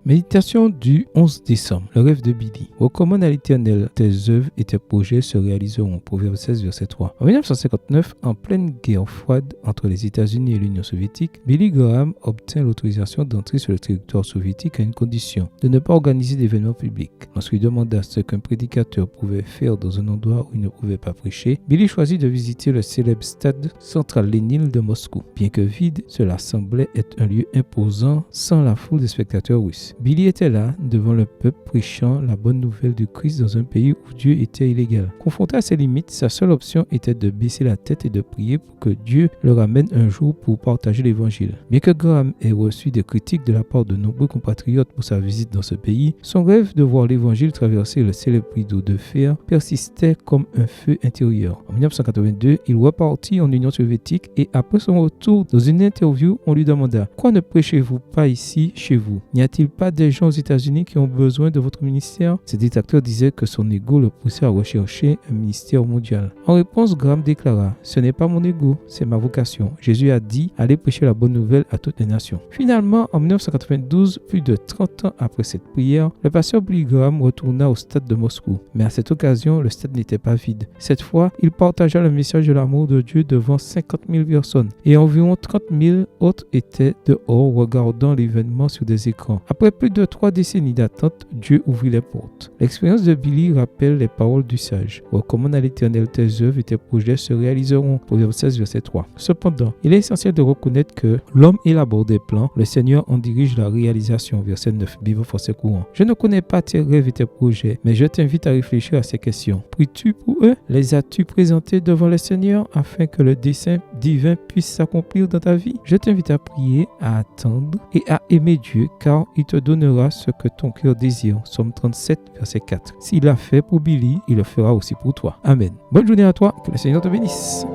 Méditation du 11 décembre. Le rêve de Billy. Recommande à l'Éternel, tes œuvres et tes projets se réaliseront. Proverbe 16, verset 3. En 1959, en pleine guerre froide entre les États-Unis et l'Union soviétique, Billy Graham obtient l'autorisation d'entrer sur le territoire soviétique à une condition, de ne pas organiser d'événements publics. Lorsqu'il demanda ce qu'un prédicateur pouvait faire dans un endroit où il ne pouvait pas prêcher, Billy choisit de visiter le célèbre stade central Lénine de Moscou. Bien que vide, cela semblait être un lieu imposant sans la foule des spectateurs russes. Billy était là, devant le peuple, prêchant la bonne nouvelle du Christ dans un pays où Dieu était illégal. Confronté à ses limites, sa seule option était de baisser la tête et de prier pour que Dieu le ramène un jour pour partager l'évangile. Bien que Graham ait reçu des critiques de la part de nombreux compatriotes pour sa visite dans ce pays, son rêve de voir l'évangile traverser le célèbre rideau de fer persistait comme un feu intérieur. En 1982, il repartit en Union soviétique et après son retour, dans une interview, on lui demanda « Pourquoi ne prêchez-vous pas ici, chez vous? N'y a-t-il pas des gens aux États-Unis qui ont besoin de votre ministère ?» Ses détracteurs disaient que son ego le poussait à rechercher un ministère mondial. En réponse, Graham déclara « Ce n'est pas mon ego, c'est ma vocation. Jésus a dit, allez prêcher la bonne nouvelle à toutes les nations. » Finalement, en 1992, plus de 30 ans après cette prière, le pasteur Billy Graham retourna au stade de Moscou. Mais à cette occasion, le stade n'était pas vide. Cette fois, il partagea le message de l'amour de Dieu devant 50 000 personnes et environ 30 000 autres étaient dehors regardant l'événement sur des écrans. Après plus de 3 décennies d'attente, Dieu ouvrit les portes. L'expérience de Billy rappelle les paroles du sage. Recommande à l'Éternel tes œuvres et tes projets se réaliseront. Proverbe 16, verset 3. Cependant, il est essentiel de reconnaître que l'homme élabore des plans, le Seigneur en dirige la réalisation. Verset 9, Bible français courant. Je ne connais pas tes rêves et tes projets, mais je t'invite à réfléchir à ces questions. Pries-tu pour eux? Les as-tu présentés devant le Seigneur afin que le dessein divin puisse s'accomplir dans ta vie? Je t'invite à prier, à attendre et à aimer Dieu, car il te donnera ce que ton cœur désire. Psaume 37, verset 4. S'il l'a fait pour Billy, il le fera aussi pour toi. Amen. Bonne journée à toi, que le Seigneur te bénisse.